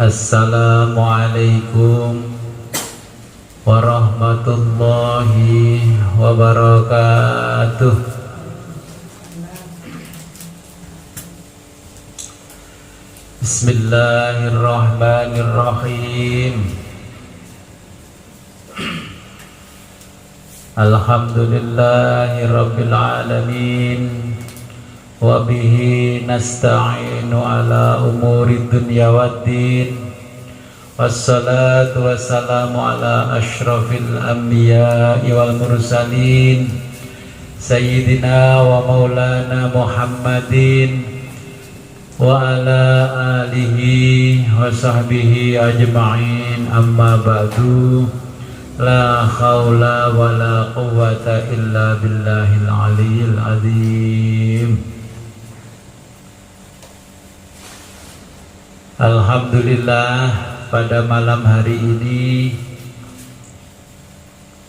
Assalamualaikum warahmatullahi wabarakatuh. Bismillahirrahmanirrahim. Alhamdulillahi rabbil alamin. Wa bihi nasta'inu ala umuri dunya waddin. Wassalatu wassalamu ala ashrafil anbiya'i wal mursalin Sayyidina wa maulana Muhammadin wa ala alihi wa sahbihi ajma'in, amma ba'du. La khawla wa la quwwata illa billahil aliyyil azim. Alhamdulillah, pada malam hari ini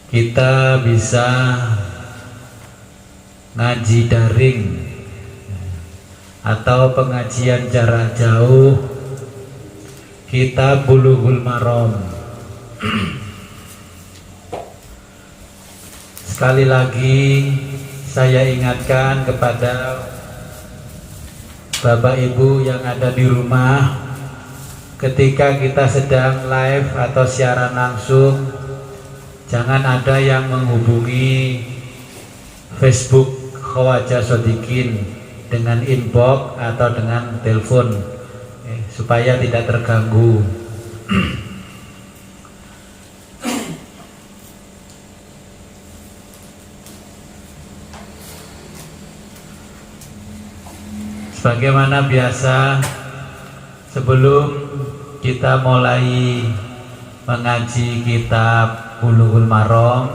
kita bisa ngaji daring atau pengajian jarak jauh Kitab Bulughul Maram. Sekali lagi saya ingatkan kepada Bapak Ibu yang ada di rumah, ketika kita sedang live atau siaran langsung, jangan ada yang menghubungi Facebook Khawaja Sodikin dengan inbox atau dengan telepon, supaya tidak terganggu. Sebagaimana biasa, sebelum kita mulai mengaji kitab Bulughul Maram,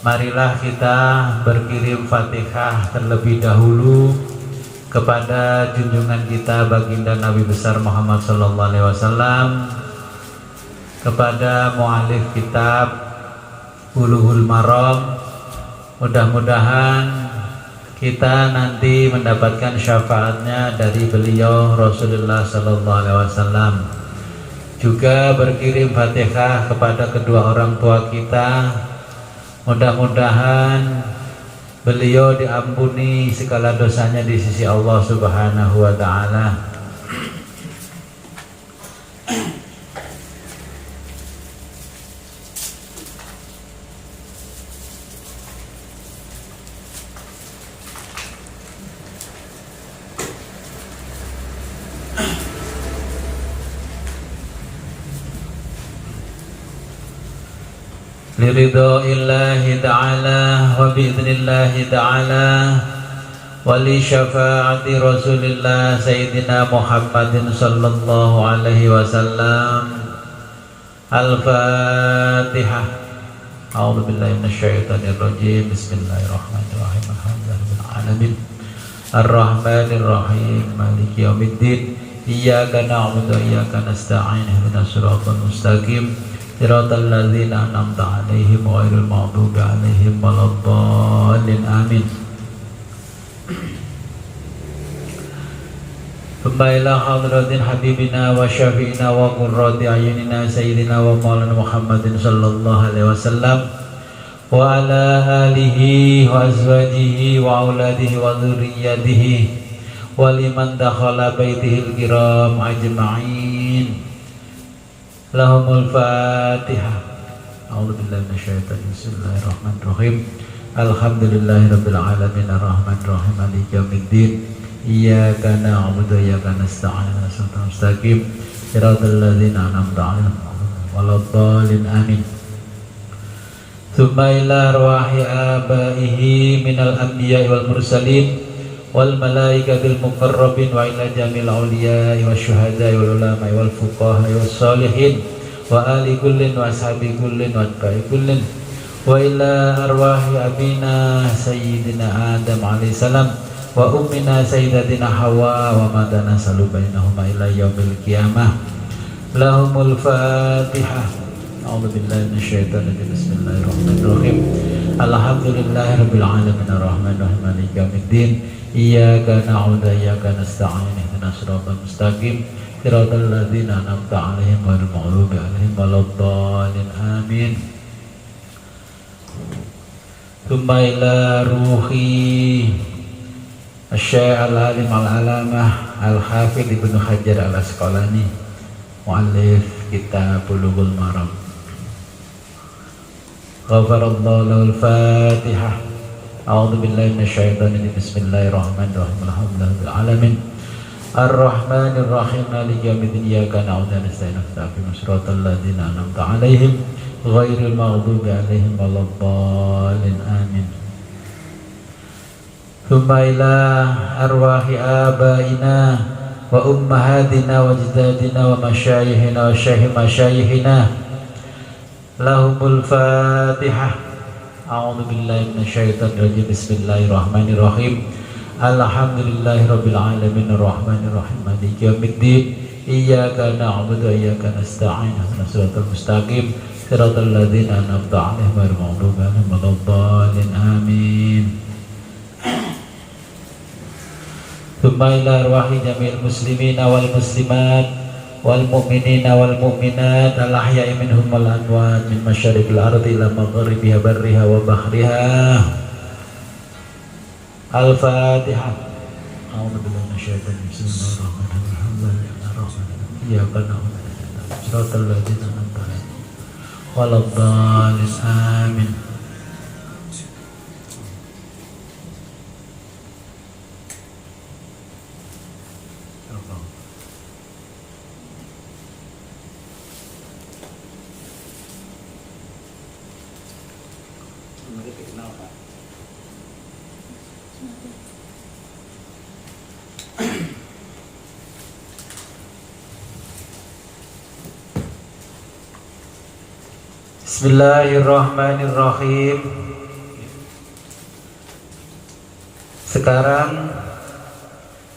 marilah kita berkirim Fatihah terlebih dahulu kepada junjungan kita baginda Nabi besar Muhammad sallallahu alaihi wasallam, kepada mu'alif kitab Bulughul Maram. Mudah-mudahan kita nanti mendapatkan syafaatnya dari beliau Rasulullah sallallahu alaihi wasallam. Juga berkirim Fatihah kepada kedua orang tua kita. Mudah-mudahan beliau diampuni segala dosanya di sisi Allah Subhanahu wa taala. Liridha'illahi ta'ala wa bi'idhnillahi ta'ala wa li syafa'ati Rasulillah Sayyidina Muhammadin sallallahu alaihi wasallam. Al-Fatihah. A'udzu billahi minasyaitonir rajim. Bismillahirrahmanirrahim. Alhamdulillahirabbil alamin. Ar-Rahmanir Rahim. Maliki yaumiddin. Iyyaka na'budu wa iyyaka nasta'in. Ihdinas siratal mustaqim. Siratal ladzina an'amta 'alaihim ghairil maghdubi 'alaihim waladdallin. Amin. Ila hadratin habibina wa syafi'ina wa qurrati ayunina sayyidina wa maulana Muhammadin sallallahu alaihi wasallam wa ala alihi wa azwajihi wa auladihi wa dzurriyyatihi wa liman dakhala baitihil kiram ajma'in. Lahumul Fatihah. A'udzubillahi minasyaitonir rajim. Bismillahirrahmanirrahim. Alhamdulillahirabbil alamin arrahmanir rahim maliki yaumiddin. Iyyaka na'budu wa iyyaka nasta'in. Shiratal mustaqim. Shiratal ladzina an'amta 'alaihim waladdallin. Amin. Tsumma ila arwahi abaihi minal anbiya'i wal mursalin wal malaikatil muqarrabin wa ila jamil awliya'i wasyuhada'i wal ulama'i wal fuqaha'i was sholihin wa ali kullin wa ashabi kullin wa atba'i kullin wa ila arwahi abina sayyidina Adam alaihi salam wa ummina sayyidatina Hawa wa madana salu bainahuma ila yaumil qiyamah. Lahumul Fatihah. A'udzu billahi minasyaitonir rajim. Bismillahirrahmanirrahim. Alhamdulillahirabbil alamin arrahmanir rahim maliki yaumiddin. Iyyaka na'budu wa iyyaka nasta'in. Ihdinas siratal mustaqim. صراط الذين أنعمت عليهم غير المغضوب عليهم ولا الضالين آمين. ثم إلى روحي الشيخ العالم العلامة الحافظ ابن حجر العسقلاني مؤلف kitab Bulughul Maram. Ghafarallahu lahul Fatihah. A'udzu billahi minasyaitonir rajim. Bismillahirrahmanirrahim. Alhamdulillahil alamin. Ar-Rahmanir Rahim. Maliki yaumiddin. Iyyaka na'budu wa nasta'inu. Ihdinas siratal ladzina an'amta 'alaihim ghairil maghdubi 'alaihim waladdallin. Amin. Tsumma ila arwahi abaina wa ummahatina wa ajdadina wa masyayikhina wa syekh masyayikhina lahumul Fatihah. A'udzu billahi minasyaitonir rajim. Bismillahirrahmanirrahim. Alhamdulillahirabbil alamin arrahmanir rahim maliki yaumiddin. Iyyaka na'budu wa iyyaka nasta'in. Ihdinas siratal mustaqim. Siratal ladzina an'amta 'alaihim ghairil maghdubi 'alaihim waladdallin. Amin. Tsumma ila arwahi jami'il muslimina wal muslimat wal mu'minina wal mu'minat al ahya'i minhum wal amwat min masyariqil ardi ila maghribiha barriha wa bahriha. Al-Fatihah. A'udzu billahi minasyaitonir rajim. Bismillahirrahmanirrahim. Iyyaka na'budu wa iyyaka nasta'in. Shiratal ladzina an'amta 'alaihim waladdallin. Amin. Bismillahirrahmanirrahim. Sekarang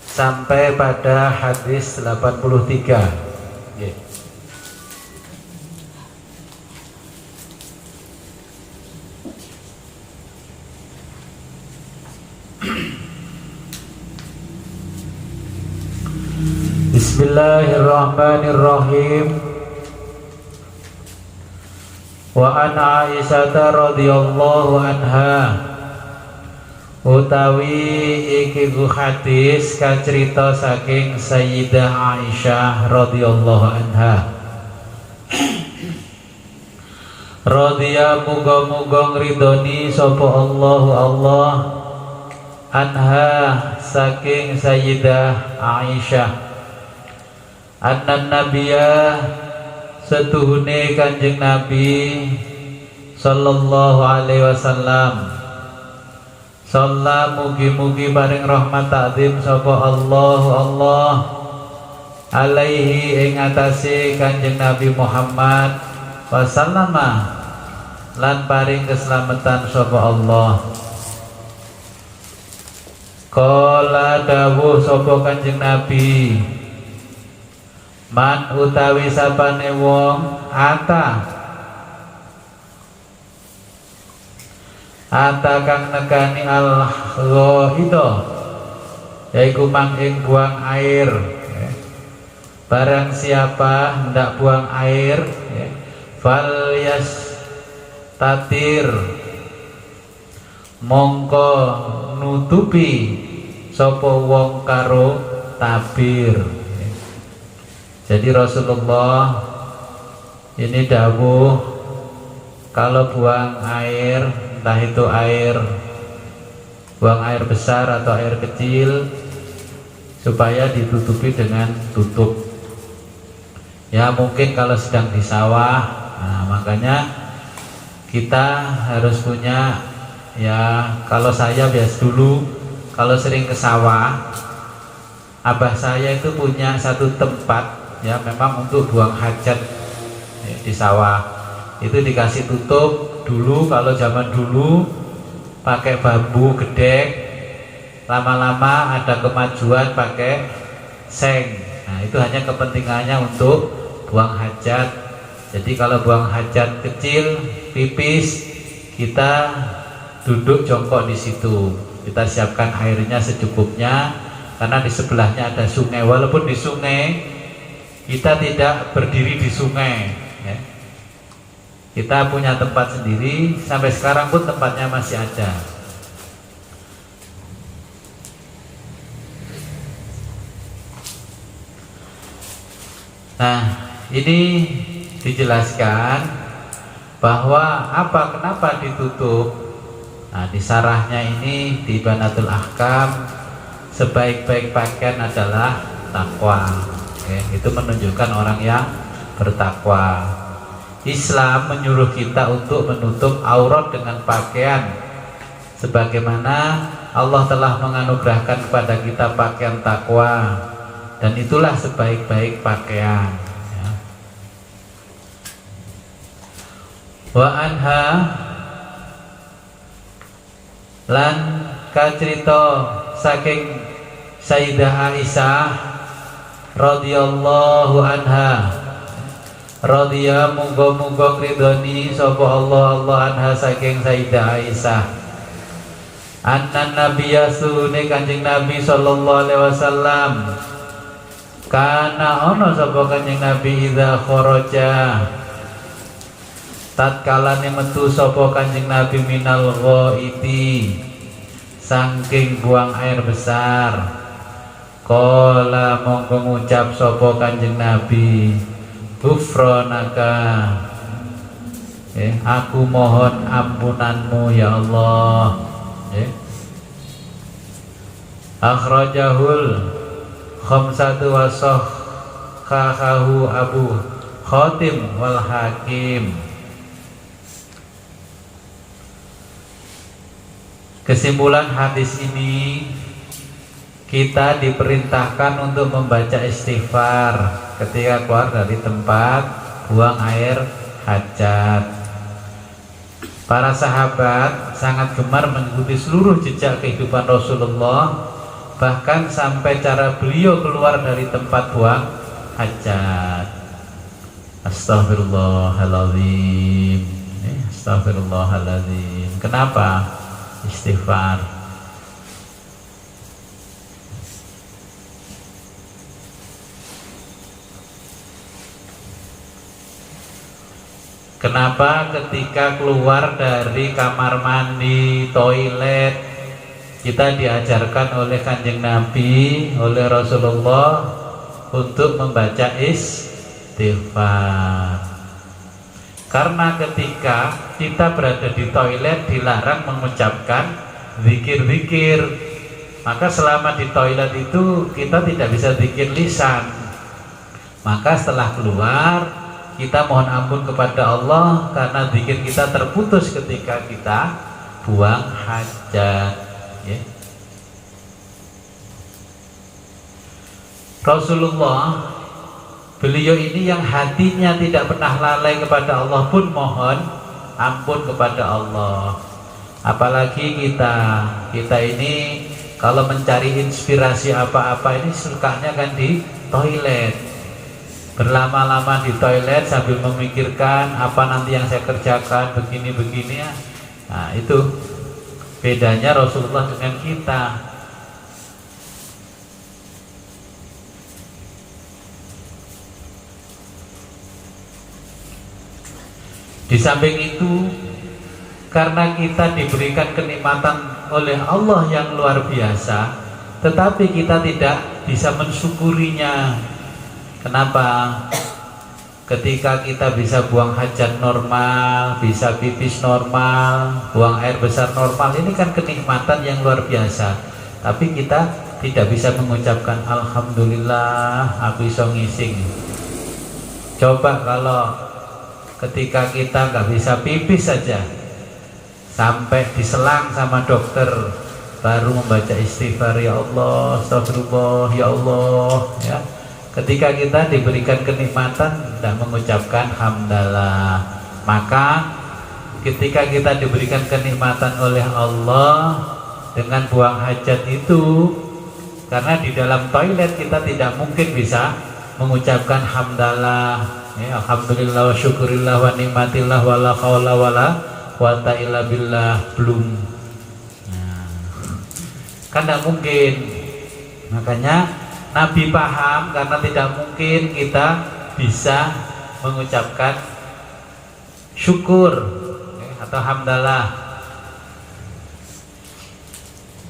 sampai pada hadis 83. Okay. Bismillahirrahmanirrahim. Wa an Aisyah radhiyallahu anha, utawi iki hadis kacerita saking Sayyidah Aisyah radhiyallahu anha. Radhiya muga-muga ngridoni sapa Allah anha saking Sayyidah Aisyah. Anna nabiyya setuhune Kanjeng Nabi sallallahu alaihi wasallam shalla mugi-mugi paring rahmat takdim sapa Allah alaihi ing atase Kanjeng Nabi Muhammad wasallama lan paring keselamatan sapa Allah. Qala dawuh sapa Kanjeng Nabi, man utawi sapane wong ata kang nekani al-ghaida yaiku manging buang air. Barang siapa hendak buang air, fal yastatir mongko nutupi sapa wong karo tabir. Jadi Rasulullah ini dawuh kalau buang air, entah itu buang air besar atau air kecil, supaya ditutupi dengan tutup. Ya mungkin kalau sedang di sawah, nah makanya kita harus punya, ya kalau saya biasa dulu kalau sering ke sawah, abah saya itu punya satu tempat ya memang untuk buang hajat ya, di sawah itu dikasih tutup dulu. Kalau zaman dulu pakai bambu gedek, lama-lama ada kemajuan pakai seng. Nah itu hanya kepentingannya untuk buang hajat. Jadi kalau buang hajat kecil, pipis, kita duduk jongkok di situ. Kita siapkan airnya secukupnya, karena di sebelahnya ada sungai. Walaupun di sungai kita tidak berdiri di sungai, ya. Kita punya tempat sendiri, sampai sekarang pun tempatnya masih ada. Nah, ini dijelaskan bahwa kenapa ditutup. Nah, di sarahnya ini di Banatul Ahkam, sebaik-baik pakaian adalah takwa. Itu menunjukkan orang yang bertakwa. Islam menyuruh kita untuk menutup aurat dengan pakaian, sebagaimana Allah telah menganugerahkan kepada kita pakaian takwa, dan itulah sebaik-baik pakaian, ya. Wa anha lan kacerita saking Sayyidah Aisyah radhiyallahu anha, radhiya muga-muga kridoni sapa Allah anha saking Sayyidah Aisyah, anna nabiyya sunne Kanjeng Nabi sallallahu alaihi wasallam, kana ono sapa Kanjeng Nabi idza kharaja, tatkala metu sapa Kanjeng Nabi minal ghaiti, saking buang air besar, qala mongko ngucap sapa Kanjeng Nabi, ghufranaka, aku mohon ampunanmu ya Allah. Akhrajahul khamsatu wa sahhahu Abu Khatim wal Hakim. Kesimpulan hadis ini, kita diperintahkan untuk membaca istighfar ketika keluar dari tempat buang air hajat. Para sahabat sangat gemar mengikuti seluruh jejak kehidupan Rasulullah, bahkan sampai cara beliau keluar dari tempat buang hajat. Astaghfirullahaladzim, astaghfirullahaladzim. Kenapa istighfar? Kenapa ketika keluar dari kamar mandi, toilet, kita diajarkan oleh Kanjeng Nabi, oleh Rasulullah untuk membaca istighfar? Karena ketika kita berada di toilet dilarang mengucapkan zikir-zikir, maka selama di toilet itu kita tidak bisa zikir lisan. Maka setelah keluar, kita mohon ampun kepada Allah karena zikir kita terputus ketika kita buang hajat, ya. Rasulullah, beliau ini yang hatinya tidak pernah lalai kepada Allah pun mohon ampun kepada Allah. Apalagi kita ini kalau mencari inspirasi apa-apa ini sukanya kan di toilet, berlama-lama di toilet sambil memikirkan apa nanti yang saya kerjakan, begini-begini ya. Nah, itu bedanya Rasulullah dengan kita. Di samping itu, karena kita diberikan kenikmatan oleh Allah yang luar biasa, tetapi kita tidak bisa mensyukurinya. Kenapa? Ketika kita bisa buang hajat normal, bisa pipis normal, buang air besar normal, ini kan kenikmatan yang luar biasa. Tapi kita tidak bisa mengucapkan alhamdulillah aku iso ngising. Coba kalau ketika kita nggak bisa pipis saja, sampai diselang sama dokter, baru membaca istighfar, ya Allah, astagfirullah, ya Allah, ya. Ketika kita diberikan kenikmatan dan mengucapkan hamdalah, maka ketika kita diberikan kenikmatan oleh Allah dengan buang hajat itu, karena di dalam toilet kita tidak mungkin bisa mengucapkan hamdalah, ya, alhamdulillah wa syukurillah wa nikmatillah wa la haula wa la quwata illa billah, belum. Nah, kan tidak mungkin. Makanya Nabi paham karena tidak mungkin kita bisa mengucapkan syukur atau hamdalah.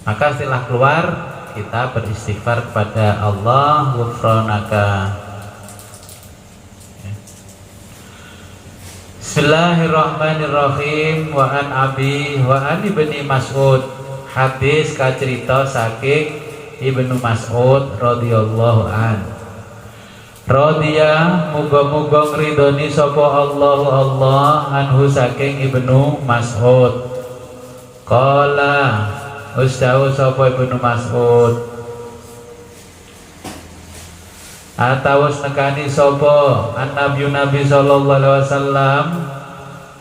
Maka setelah keluar kita beristighfar kepada Allah, ghufranaka. Bismillahirrahmanirrahim. Wa an abi wa an ibni Mas'ud. Hadis kacerita saking Ibnu Mas'ud radhiyallahu an. Radhiya muga-muga ngridoni sapa Allah anhu saking Ibnu Mas'ud. Qala ustau sapa Ibnu Mas'ud. Atawus nekani sapa an-nabi Nabi sallallahu alaihi wasallam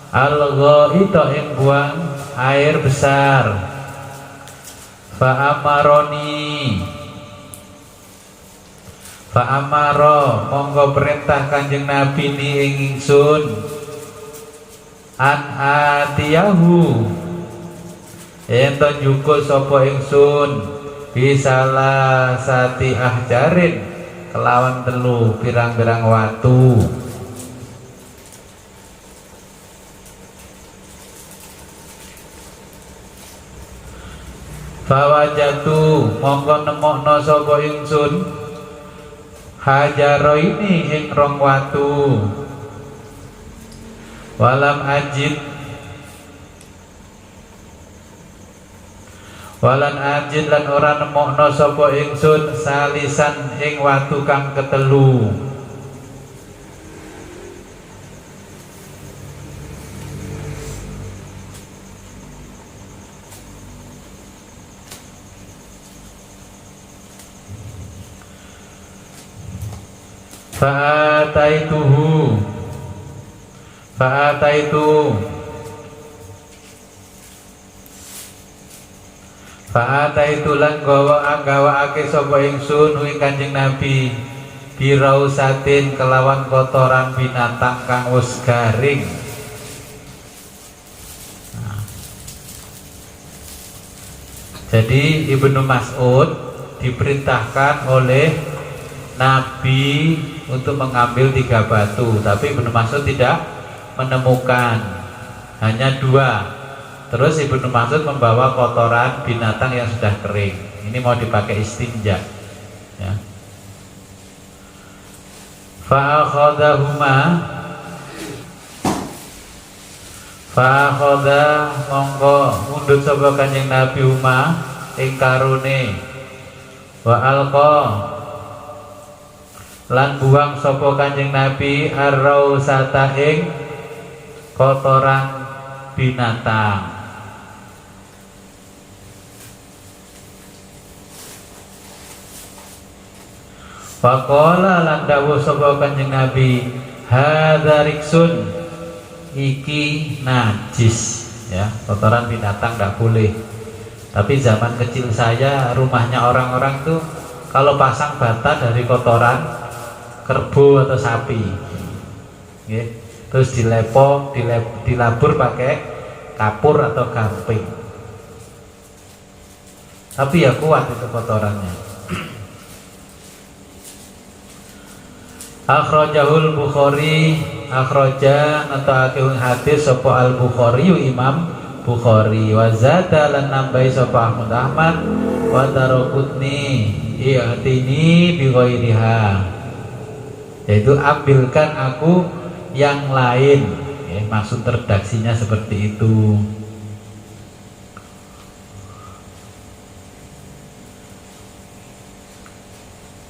al-ghaita ing buang air besar. Fa amaro monggo perintah Kanjeng Nabi ni ing ingsun an atiyahu ento nyukup sapa ingsun bisalah sati ahjarin kelawan telu pirang-pirang watu. Fawajatu mongko nemokno sapa ingsun hajaro ini ing rong watu. Walam ajid lan ora nemokno sapa ingsun salisan ing watu kang ketelu. Fa'ataitu lan gawaake sapa ingsun ing Kanjeng Nabi birausatin kelawan kotoran binatang kang wis garing. Jadi Ibnu Mas'ud diperintahkan oleh Nabi untuk mengambil 3 batu, tapi Ibnu Mas'ud tidak menemukan, hanya 2. Terus Ibnu Mas'ud membawa kotoran binatang yang sudah kering. Ini mau dipakai istinja. Ya. Fa'akhoda mongko mundut sapa Kanjeng Nabi huma ing karune. Wa alqa lan buang sapa Kanjeng Nabi ar-rausata ing kotoran binatang. Faqala lan dawuh sapa Kanjeng Nabi hadza riksun, iki najis, ya, kotoran binatang tidak boleh. Tapi zaman kecil saya, rumahnya orang-orang tuh kalau pasang bata dari kotoran kerbau atau sapi, ya, terus dilabur pakai kapur atau gamping. Tapi ya kuat itu kotorannya. Akhrajahul Bukhari, akhraja atau hadis sapa Al Bukhari Imam Bukhari, wa zada lan nambahi sapa Ahmad wa Daraqutni i'tini bi ghairiha, yaitu ambilkan aku yang lain, ya, maksud redaksinya seperti itu.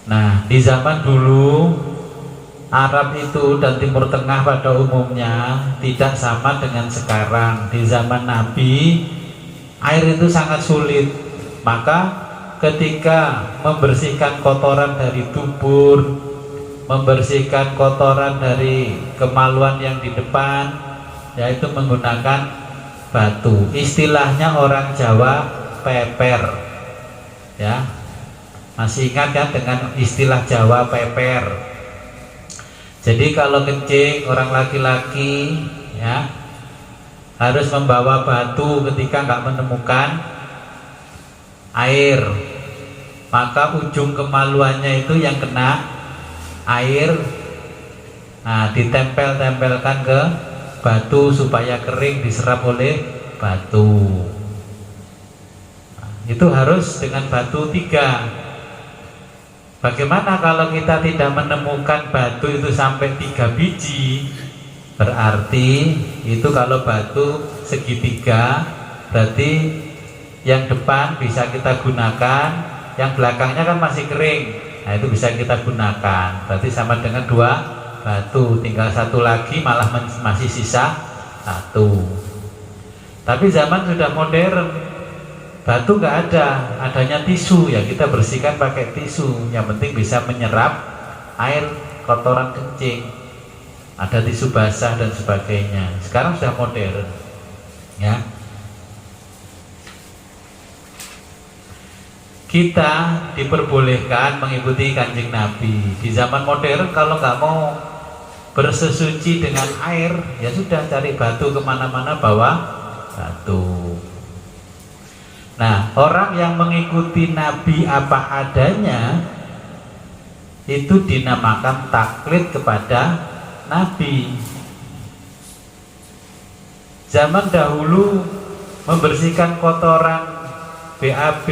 Nah, di zaman dulu Arab itu dan Timur Tengah pada umumnya tidak sama dengan sekarang. Di zaman Nabi air itu sangat sulit. Maka ketika membersihkan kotoran dari dubur, membersihkan kotoran dari kemaluan yang di depan, yaitu menggunakan batu. Istilahnya orang Jawa peper, ya. Masih ingat kan dengan istilah Jawa peper? Jadi kalau kencing orang laki-laki, ya, harus membawa batu ketika nggak menemukan air. maka ujung kemaluannya itu yang kena air, nah ditempel-tempelkan ke batu supaya kering diserap oleh batu. Itu harus dengan batu 3. Bagaimana kalau kita tidak menemukan batu itu sampai 3 biji? Berarti itu kalau batu segitiga, berarti yang depan bisa kita gunakan, yang belakangnya kan masih kering. Nah itu bisa kita gunakan. Berarti sama dengan 2 batu, tinggal 1 lagi malah masih sisa 1. Tapi zaman sudah modern, batu nggak ada, adanya tisu, ya kita bersihkan pakai tisu. Yang penting bisa menyerap air kotoran kencing, ada tisu basah dan sebagainya. Sekarang sudah modern, ya. Kita diperbolehkan mengikuti Kanjeng Nabi. Di zaman modern kalau nggak mau bersesuci dengan air, ya sudah cari batu kemana-mana, bawa batu. Nah, orang yang mengikuti Nabi apa adanya itu dinamakan taklid kepada Nabi. Zaman dahulu membersihkan kotoran BAB,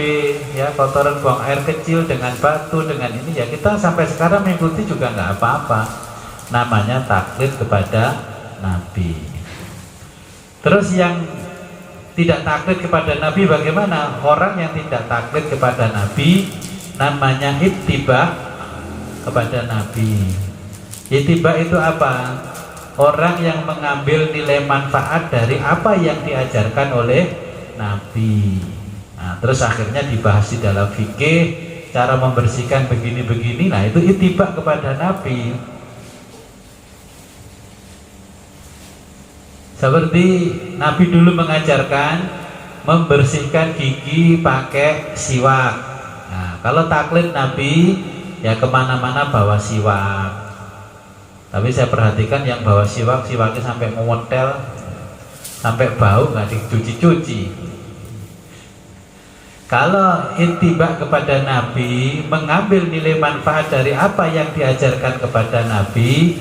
ya kotoran buang air kecil dengan batu, dengan ini, ya kita sampai sekarang mengikuti juga nggak apa-apa. Namanya taklid kepada Nabi. Terus yang tidak taklid kepada Nabi bagaimana? Orang yang tidak taklid kepada Nabi namanya ittiba kepada Nabi. Ittiba itu apa? Orang yang mengambil nilai manfaat dari apa yang diajarkan oleh Nabi. Nah, terus akhirnya dibahas di dalam fikih cara membersihkan begini-begini. Nah, itu ittiba kepada Nabi. Seperti Nabi dulu mengajarkan membersihkan gigi pakai siwak. Nah, kalau taklid Nabi ya kemana-mana bawa siwak. Tapi saya perhatikan yang bawa siwak, siwaknya sampai memontel, sampai bau nggak dicuci-cuci. Kalau ittiba kepada Nabi, mengambil nilai manfaat dari apa yang diajarkan kepada Nabi,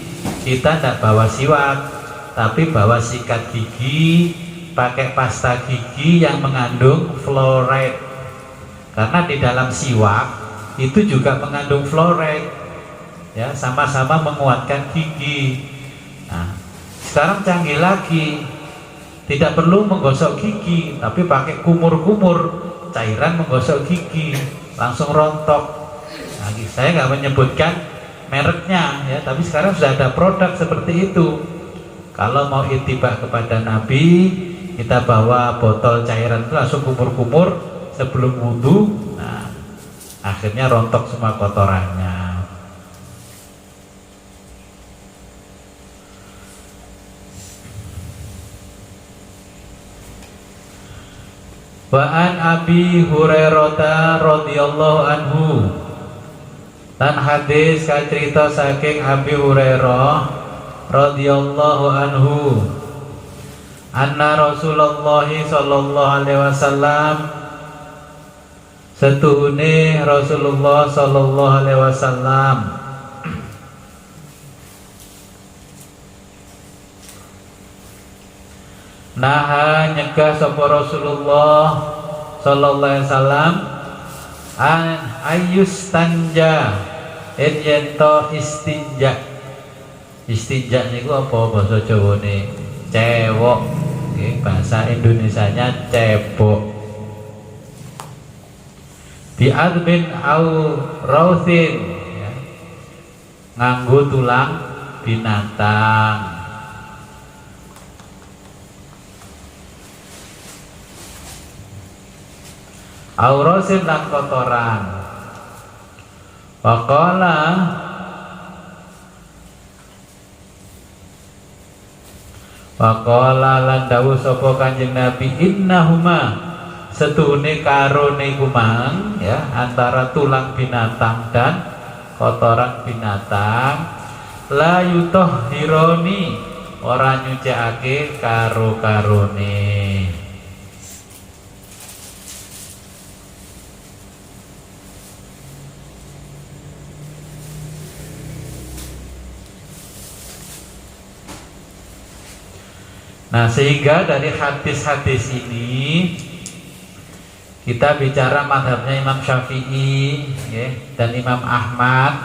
kita tidak bawa siwak, tapi bawa sikat gigi, pakai pasta gigi yang mengandung fluoride. Karena di dalam siwak itu juga mengandung fluoride, ya sama-sama menguatkan gigi. Nah, sekarang canggih lagi, tidak perlu menggosok gigi, tapi pakai kumur-kumur cairan menggosok gigi, langsung rontok. Nah, saya nggak menyebutkan mereknya, ya, tapi sekarang sudah ada produk seperti itu. Kalau mau ittiba kepada Nabi, kita bawa botol cairan itu langsung kumur-kumur sebelum wudhu. Nah, akhirnya rontok semua kotorannya. Wa an Abi Hurairah radhiyallahu anhu, dan hadis kacerita saking Abi Hurairah radhiyallahu anhu, anna Rasulullah sallallahu alaihi wasallam, setuhune Rasulullah sallallahu alaihi wasallam naha nyegah sapa Rasulullah sallallahu alaihi wasallam an ayus tanja yento istinja. Istinja niku apa bahasa Jawane? Cewok. Nggih, bahasa Indonesianya cebok. Bi admin au rauthin, ya. Nganggo tulang binatang. Aurasin lan kotoran. Waqala lan dawuh sapa Kanjeng Nabi, innahuma setuhune karone kumang, ya, antara tulang binatang dan kotoran binatang, la yutahhironi, ora nyucikake karo karone. Nah, sehingga dari hadis-hadis ini kita bicara mazhabnya Imam Syafi'i ya, dan Imam Ahmad,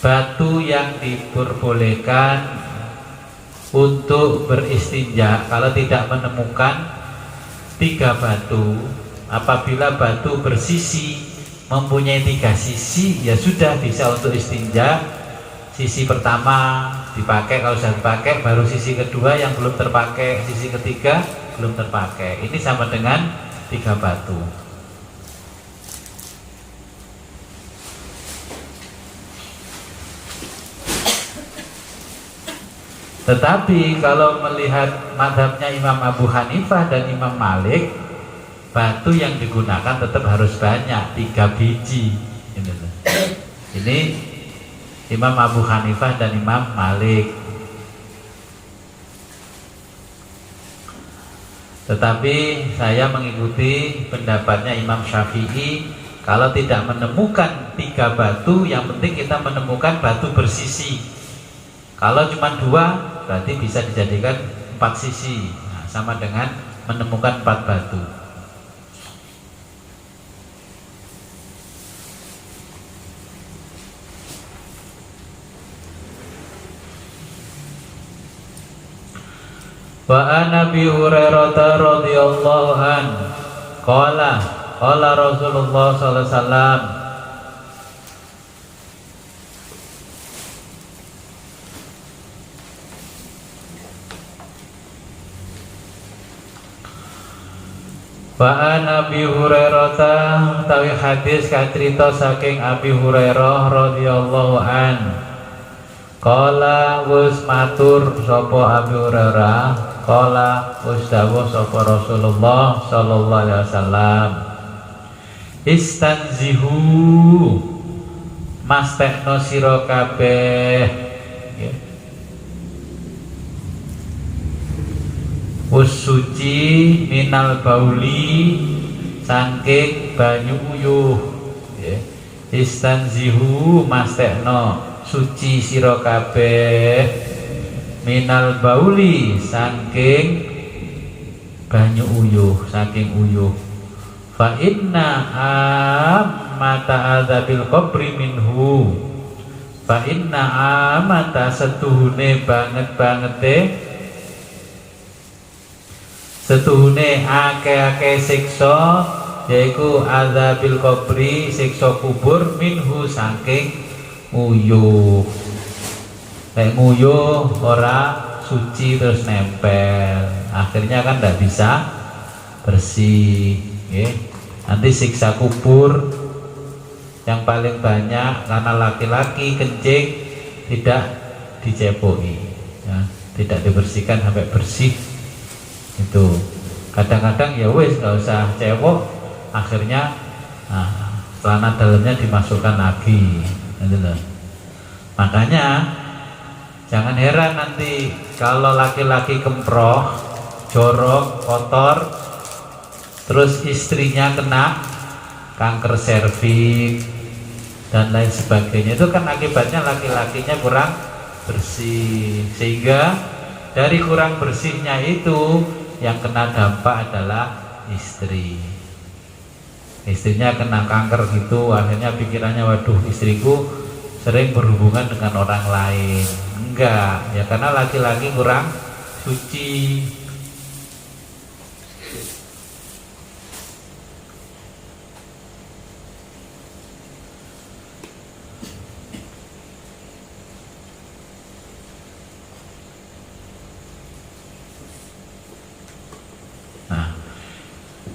batu yang diperbolehkan untuk beristinja kalau tidak menemukan 3 batu. Apabila batu bersisi, mempunyai 3 sisi, ya sudah bisa untuk istinja. Sisi pertama dipakai, kalau sudah dipakai baru sisi kedua yang belum terpakai, sisi ketiga belum terpakai. Ini sama dengan 3 batu. Tetapi kalau melihat mazhabnya Imam Abu Hanifah dan Imam Malik, batu yang digunakan tetap harus banyak, 3 biji. Ini Imam Abu Hanifah dan Imam Malik. Tetapi saya mengikuti pendapatnya Imam Syafi'i, kalau tidak menemukan 3 batu, yang penting kita menemukan batu bersisi. Kalau cuma 2, berarti bisa dijadikan 4 sisi. Nah, sama dengan menemukan 4 batu. Wa an Abi Hurairah radhiyallahu an qala Rasulullah sallallahu alaihi wasallam Wa an Abi Hurairah tawi hadis kacerita saking Abi Hurairah radhiyallahu an qala wis matur sapa Abi Hurairah qala wis dawuh sapa Rasulullah sallallahu alaihi wasallam istanzihu mastekno sira kabeh suci minal bauli saking banyu uyuh ya. Istanzihu mastekno suci sira kabeh minal bauli saking banyu uyuh, saking uyuh. Fa inna amata adzabil qabri minhu. Fa inna amata setuhune banget-bangete setuhune ake-ake siksa yaiku adzabil qabri siksa kubur minhu saking uyuh. Kayak nguyuh ora suci terus nempel, akhirnya kan tidak bisa bersih ya. Nanti siksa kubur yang paling banyak karena laki-laki kencing tidak dicepoi ya, tidak dibersihkan sampai bersih. Itu kadang-kadang ya wis nggak usah cewek, akhirnya celana dalamnya dimasukkan lagi gitu loh. Makanya jangan heran nanti kalau laki-laki kemproh, jorok, kotor, terus istrinya kena kanker serviks dan lain sebagainya. Itu kan akibatnya laki-lakinya kurang bersih, sehingga dari kurang bersihnya itu yang kena dampak adalah istri. Istrinya kena kanker gitu, akhirnya pikirannya waduh istriku sering berhubungan dengan orang lain. Enggak, ya karena laki-laki kurang suci. Nah,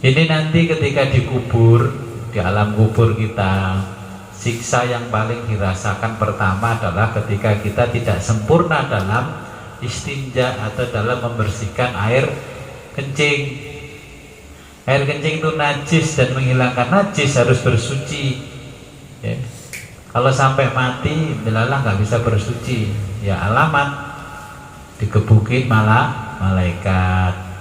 ini nanti ketika dikubur, di alam kubur kita, siksa yang paling dirasakan pertama adalah ketika kita tidak sempurna dalam istinja atau dalam membersihkan air kencing. Air kencing itu najis dan menghilangkan najis harus bersuci ya. Kalau sampai mati belalah nggak bisa bersuci, ya alamat digebukin malah malaikat.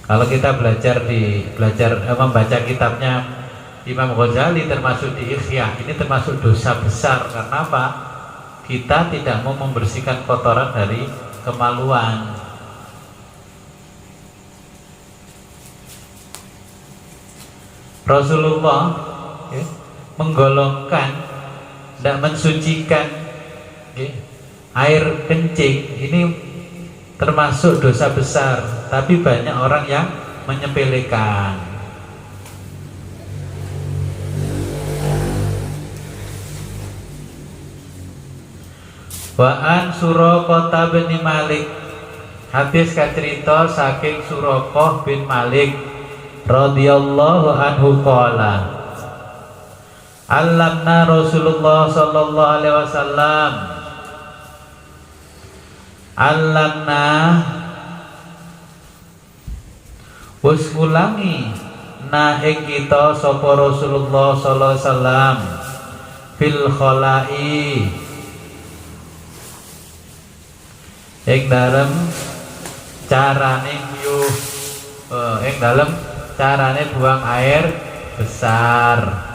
Kalau kita belajar membaca kitabnya Imam Ghazali termasuk di Ikhya, ini termasuk dosa besar. Karena apa? kita tidak mau membersihkan kotoran dari kemaluan. Rasulullah menggolongkan, tidak mensucikan air kencing. Ini termasuk dosa besar, tapi banyak orang yang menyepelekan. Wa'an Suraqah bin Malik, hadis kacerita saking Suraqah bin Malik radhiyallahu anhu qala, allamna Rasulullah sallallahu alaihi wasallam, allamna wis ngulangi na ing kita sapa Rasulullah sallallahu alaihi wasallam fil khala'i ing dalem carane nyuh, ing dalem carane buang air besar.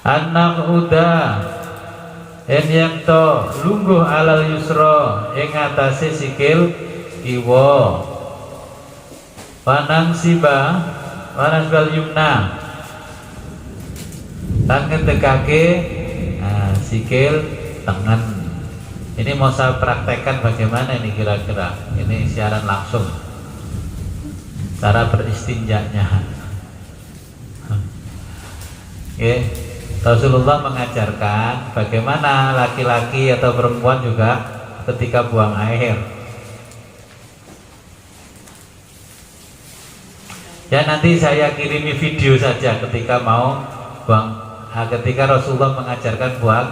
Anak uda yang to lungguh alal yusra ing atase sikil kiwa, panang siba panas bal yumna tan ngetekake sikil tangan. Ini mau saya praktekkan bagaimana ini kira-kira. Ini siaran langsung cara beristinjanya. Rasulullah mengajarkan bagaimana laki-laki atau perempuan juga ketika buang air. Ya nanti saya kirimi video saja ketika mau buang, ketika Rasulullah mengajarkan buang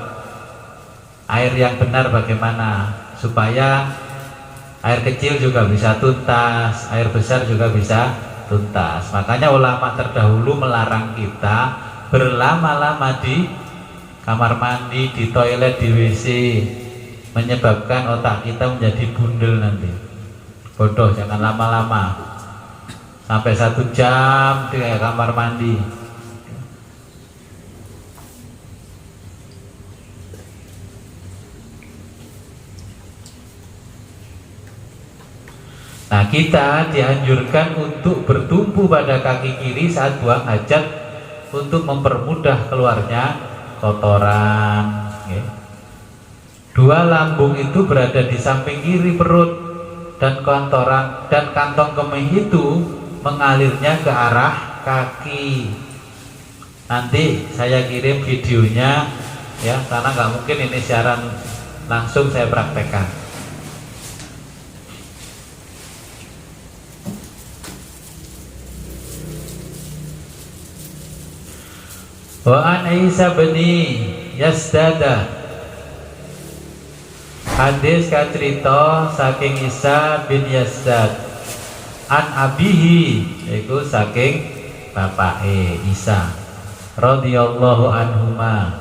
air yang benar bagaimana supaya air kecil juga bisa tuntas, air besar juga bisa tuntas. Makanya ulama terdahulu melarang kita berlama-lama di kamar mandi, di toilet, di WC, menyebabkan otak kita menjadi bundel nanti. Bodoh, jangan lama-lama. Sampai 1 jam di kamar mandi. Nah, kita dianjurkan untuk bertumpu pada kaki kiri saat buang hajat untuk mempermudah keluarnya kotoran. Dua lambung itu berada di samping kiri perut, dan kotoran dan kantong kemih itu mengalirnya ke arah kaki. Nanti saya kirim videonya ya, karena nggak mungkin ini siaran langsung saya praktekkan. Wa an Isa bin Yasdada, hadis kacerita saking Isa bin Yasdad, an abihi iku saking bapake Isa radhiyallahu anhuma,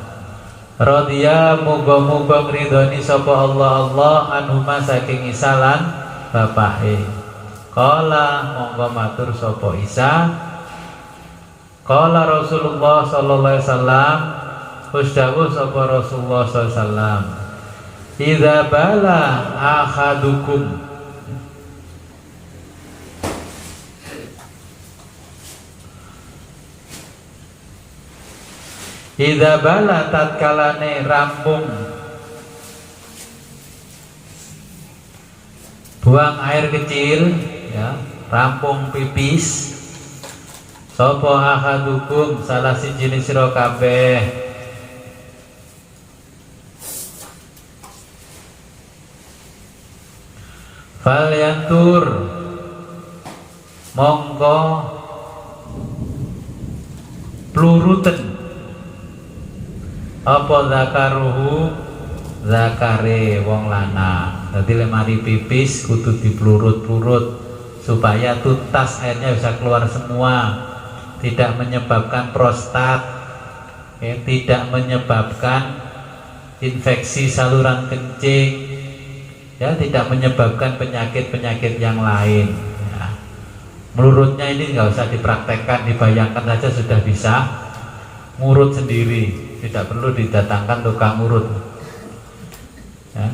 radhiya muga-muga ngridoni sapa Allah anhuma saking Isa lan bapake. Qala monggo matur sapa Isa, qala Rasulullah sallallahu alaihi wasallam, usdawuh sapa Rasulullah sallallahu alaihi wasallam, idza bala ahadukum, idza bala tatkalane rampung buang air kecil ya, rampung pipis, sapa ahadukum salah siji sira kabeh, fal yantur mongko pluruten apa zakaruhu zakare wong lanang. Dadi lemari pipis kudu diplurut-plurut supaya tuntas airnya bisa keluar semua, tidak menyebabkan prostat, tidak menyebabkan infeksi saluran kencing, ya, tidak menyebabkan penyakit-penyakit yang lain. Ya. Melurutnya ini nggak usah dipraktekkan, dibayangkan saja sudah bisa ngurut sendiri, tidak perlu didatangkan tukang urut. Ya.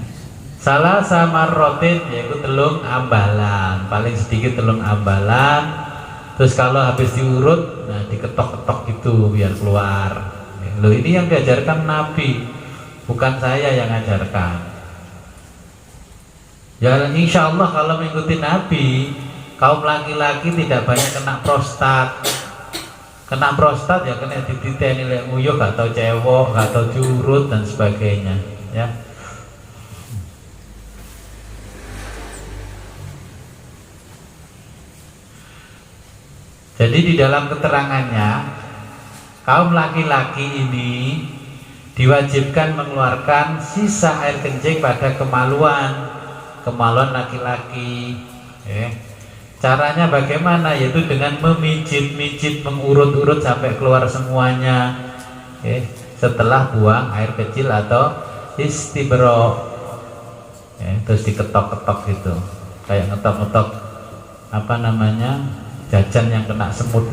Salah sama rotin yaitu telung ambalan, paling sedikit telung ambalan. Terus kalau habis diurut, nah diketok-ketok gitu biar keluar. Loh, ini yang diajarkan Nabi, bukan saya yang ajarkan. Ya insya Allah kalau mengikuti Nabi, kaum laki-laki tidak banyak kena prostat. Kena prostat ya kena dititeni lek nguyuh, gak tau cewek, gak tau diurut dan sebagainya, ya. Jadi di dalam keterangannya, kaum laki-laki ini diwajibkan mengeluarkan sisa air kencing pada kemaluan laki-laki. Caranya bagaimana? Yaitu dengan memijit-mijit, mengurut-urut sampai keluar semuanya. Setelah buang air kecil atau istibro, terus diketok-ketok gitu, kayak ngetok-ngetok apa namanya, jajan yang kena semut.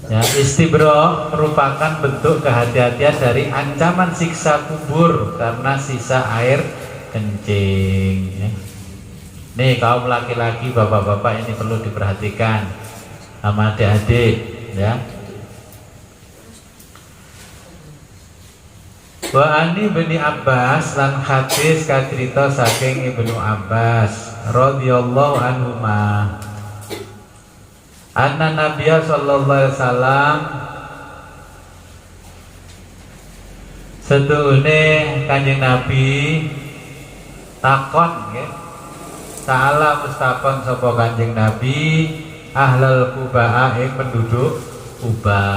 Ya, istibro merupakan bentuk kehati-hatian dari ancaman siksa kubur karena sisa air kencing. Nih kaum laki-laki, bapak-bapak, ini perlu diperhatikan sama adik-adik, ya. Wa ani bin Abbas lan hadis kacerita saking Ibnu Abbas radhiyallahu anhuma anna Nabiya sallallahu alaihi wasallam setuhune Kanjeng Nabi takon nggih, salah mustakon sapa Kanjeng Nabi ahlal Quba ing penduduk Quba.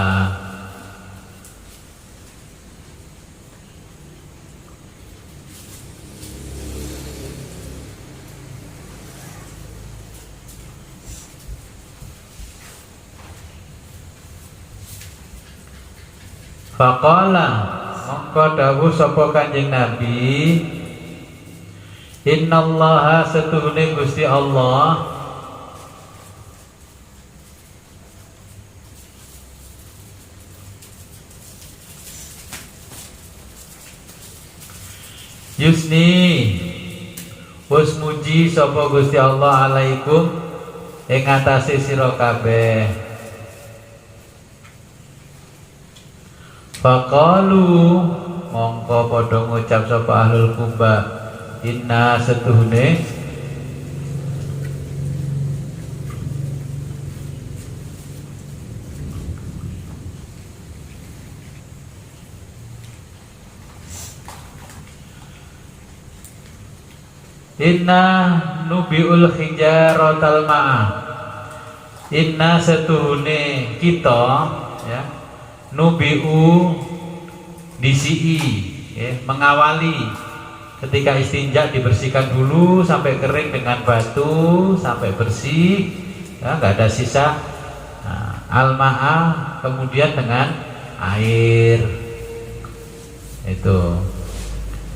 Faqala mongko dawuh sapa Kanjeng Nabi, innallaha setuhune Gusti Allah yusni wis muji sapa Gusti Allah alaikum ing atase sira kabeh. Faqalu mongko padha ngucap sapa ahlul Quba, inna setuhune inna nubiul hijaratal ma'ah, inna setuhune kita, ya, nubiu disi, mengawali ketika istinja, dibersihkan dulu sampai kering dengan batu sampai bersih, ya, nggak ada sisa. Nah, al-ma'ah kemudian dengan air itu,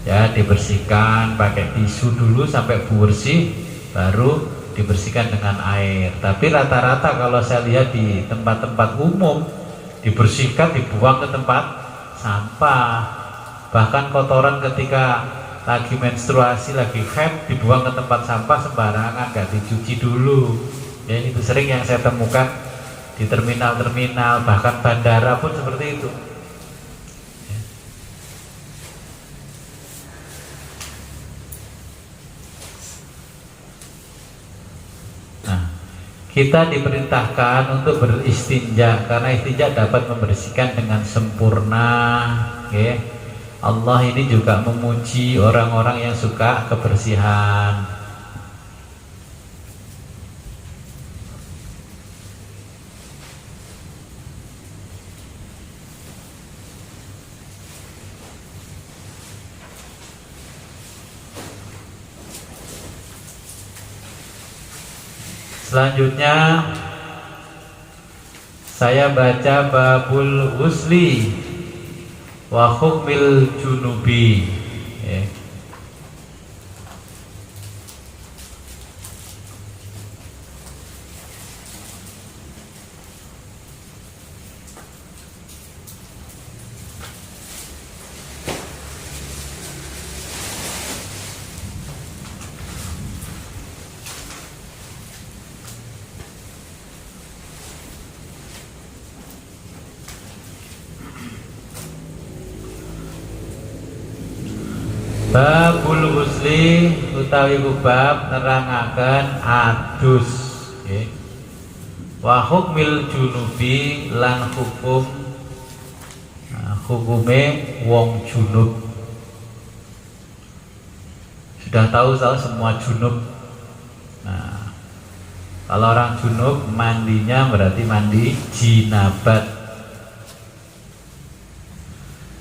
ya, dibersihkan pakai tisu dulu sampai bersih, baru dibersihkan dengan air. Tapi rata-rata kalau saya lihat di tempat-tempat umum dibersihkan, dibuang ke tempat sampah. Bahkan kotoran ketika lagi menstruasi, lagi haid, dibuang ke tempat sampah sembarangan, gak dicuci dulu. Ya, itu sering yang saya temukan di terminal-terminal, bahkan bandara pun seperti itu. Kita diperintahkan untuk beristinja karena istinja dapat membersihkan dengan sempurna. Okay. Allah ini juga memuji orang-orang yang suka kebersihan. Selanjutnya saya baca babul husli wa hukmil junubi. Babul husli utawi bab nerangaken adus nggih. Wa hukmil junubi lan hukume wong junub. Sudah tahu semua junub. Nah, kalau orang junub mandinya berarti mandi jinabat.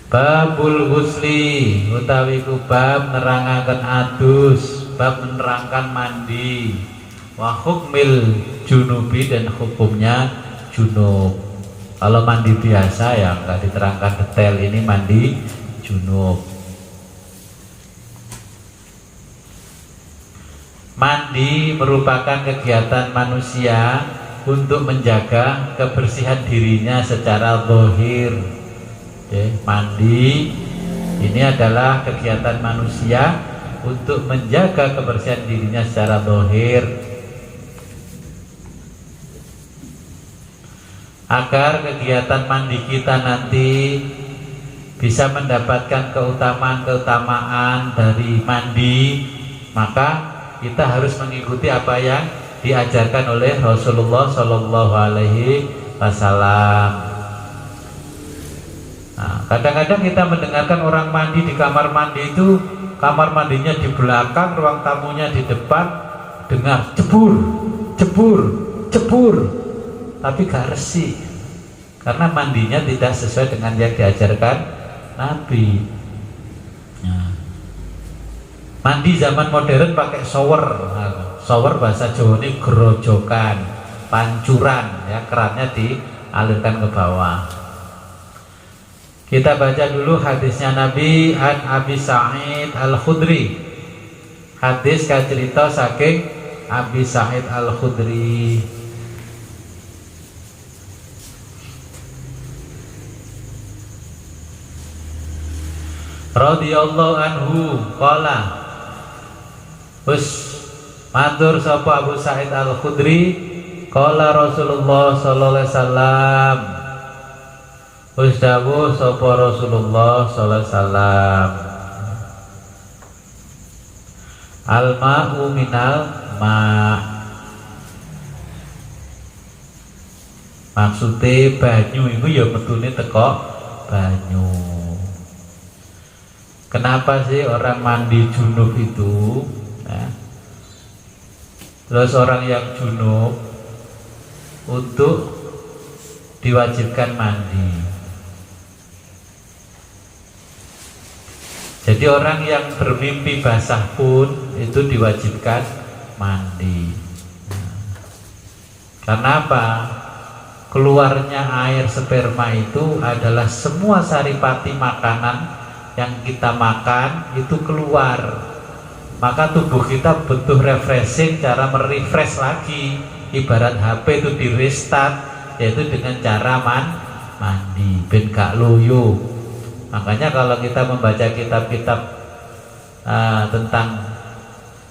Babul husli utawi bab nerangaken adus, bab menerangkan mandi. Wa hukmil junubi dan hukumnya junub. Kalau mandi biasa ya nggak diterangkan detail, ini mandi junub. Mandi merupakan kegiatan manusia untuk menjaga kebersihan dirinya secara zahir. Mandi ini adalah kegiatan manusia untuk menjaga kebersihan dirinya secara zahir, agar kegiatan mandi kita nanti bisa mendapatkan keutamaan dari mandi. Maka kita harus mengikuti apa yang diajarkan oleh Rasulullah Shallallahu Alaihi Wasallam. Nah, kadang-kadang kita mendengarkan orang mandi di kamar mandi itu, kamar mandinya di belakang, ruang tamunya di depan, dengar jebur, jebur, jebur, tapi gak resik, karena mandinya tidak sesuai dengan yang diajarkan Nabi. Nah, mandi zaman modern pakai shower. Nah, shower bahasa Jawa ini gerojokan, pancuran, ya, kerannya dialirkan ke bawah. Kita baca dulu hadisnya Nabi an Abi Sa'id Al-Khudri. Hadis kacerita saking Abi Sa'id Al-Khudri. Radhiyallahu anhu qala. Matur sapa Abu Sa'id Al-Khudri, qala Rasulullah sallallahu alaihi wasallam. Dawuh sapa Rasulullah sallallahu alaihi wasallam, al-ma'u minal ma'. Maksudnya banyu itu ya metune teko banyu. Kenapa sih orang mandi junub itu? Nah, terus orang yang junub untuk diwajibkan mandi. Jadi orang yang bermimpi basah pun itu diwajibkan mandi. Karena apa? Keluarnya air sperma itu adalah semua saripati makanan yang kita makan itu keluar. Maka tubuh kita butuh refreshing, cara merefresh lagi. Ibarat HP itu di restart, yaitu dengan cara mandi ben gak loyo. Makanya kalau kita membaca kitab-kitab tentang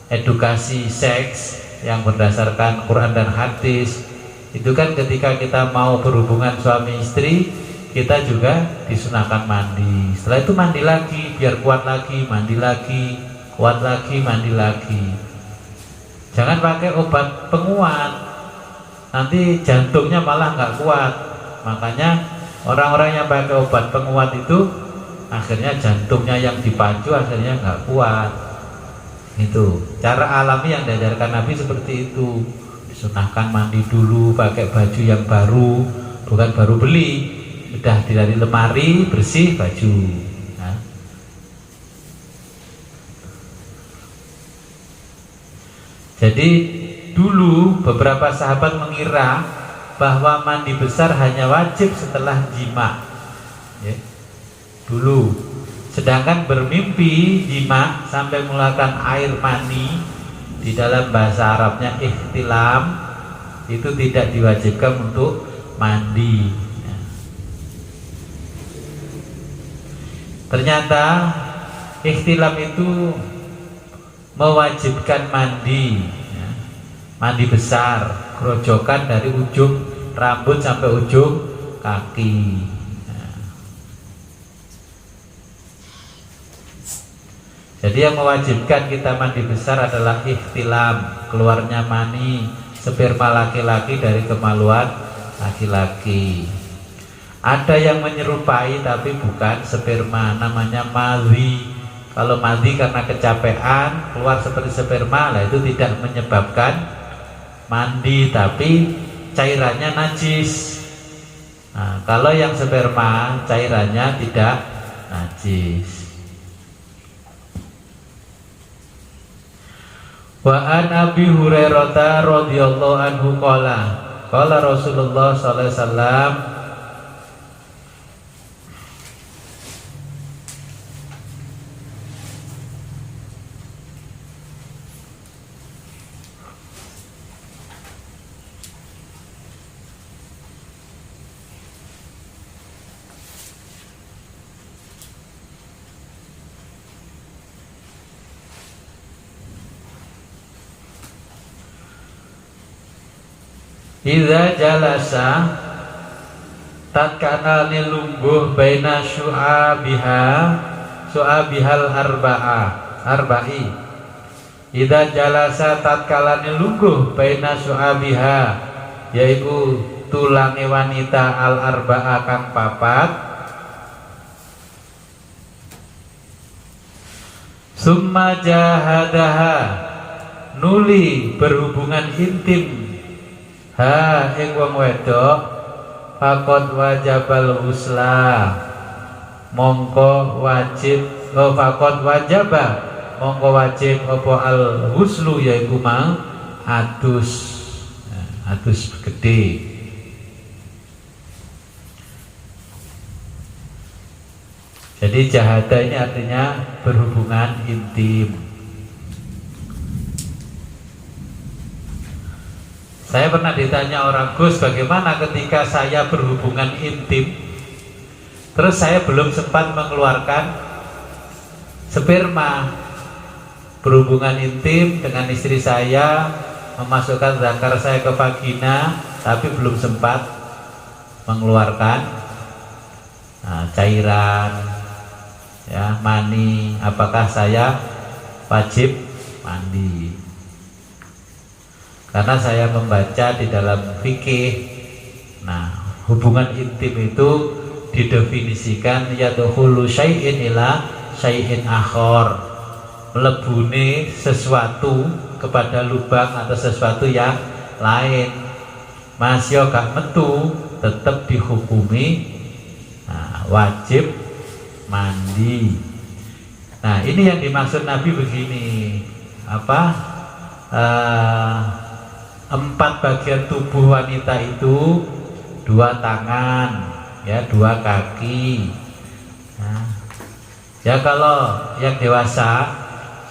edukasi seks yang berdasarkan Quran dan hadis, itu kan ketika kita mau berhubungan suami istri, kita juga disunahkan mandi. Setelah itu mandi lagi biar kuat lagi, mandi lagi, kuat lagi, mandi lagi. Jangan pakai obat penguat, nanti jantungnya malah nggak kuat. Makanya orang-orang yang pakai obat penguat itu akhirnya jantungnya yang dipacu akhirnya nggak kuat. Itu cara alami yang diajarkan Nabi seperti itu. Disunahkan mandi dulu, pakai baju yang baru, bukan baru beli, udah dari lemari bersih baju. Nah. Jadi dulu beberapa sahabat mengira bahwa mandi besar hanya wajib setelah jima, ya. Dulu, sedangkan bermimpi jima sampai mengeluarkan air mani, di dalam bahasa Arabnya ihtilam, itu tidak diwajibkan untuk mandi. Ternyata ihtilam itu mewajibkan mandi, ya. Mandi besar, kerojokan dari ujung rambut sampai ujung kaki. Jadi yang mewajibkan kita mandi besar adalah ihtilam, keluarnya mani, sperma laki-laki dari kemaluan laki-laki. Ada yang menyerupai tapi bukan sperma, namanya madhi. Kalau madhi karena kecapean keluar seperti sperma, lah itu tidak menyebabkan mandi, tapi cairannya najis. Nah, kalau yang sperma cairannya tidak najis. Wa an Abi Hurairah radhiyallahu anhu qala Rasulullah sallallahu alaihi wasallam idza jalasa tatkala lungguh baina syu'abihal arba'i idza jalasa tatkala lungguh baina syu'abiha yaiku tulange wanita al arba'a kang papat summa jahadaha nuli berhubungan intim ha ing wong wedok faqad wajabal husla mongko wajib faqad wajaba mongko wajib apa al huslu yaiku mang adus gede. Jadi jahada ini artinya berhubungan intim. Saya pernah ditanya orang, Gus, bagaimana ketika saya berhubungan intim terus saya belum sempat mengeluarkan sperma, berhubungan intim dengan istri saya, memasukkan zakar saya ke vagina tapi belum sempat mengeluarkan cairan ya mani, apakah saya wajib mandi? Karena saya membaca di dalam fikih, nah hubungan intim itu didefinisikan yadkhulu syai'in ila syai'in akhar, melebuni sesuatu kepada lubang atau sesuatu yang lain. Masih gak metu tetap dihukumi wajib mandi. Nah ini yang dimaksud Nabi begini, empat bagian tubuh wanita itu dua tangan, ya dua kaki. Nah, ya kalau yang dewasa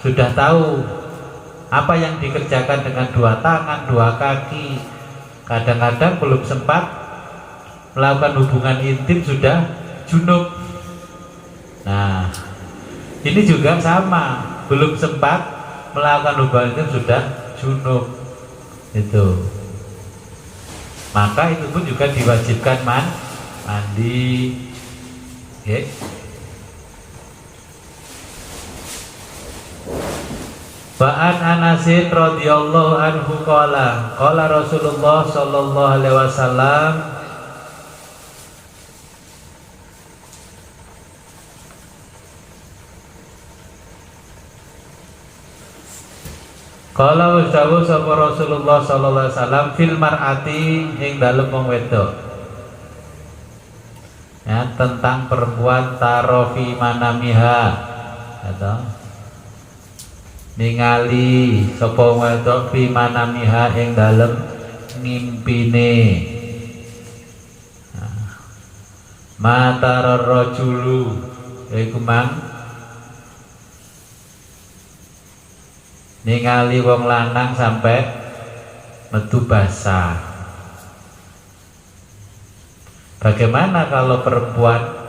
sudah tahu apa yang dikerjakan dengan dua tangan, dua kaki. Kadang-kadang belum sempat melakukan hubungan intim sudah junub. Nah, ini juga sama, belum sempat melakukan hubungan intim sudah junub. Itu maka itu pun juga diwajibkan mandi. Okay. Ba'an Anasin radhiyallahu anhu qala Rasulullah sallallahu alaihi wasallam Kalau ucapu sapa Rasulullah sallallahu alaihi wasallam fil mar'ati ing dalem wong wedok. Ya, tentang perempuan tarofi manamiha. Atau ningali sapa wong wedok fi manamiha ing dalem ngimpine. Mata rajulu iku mang ningali wong lanang sampai metu basah. Bagaimana kalau perempuan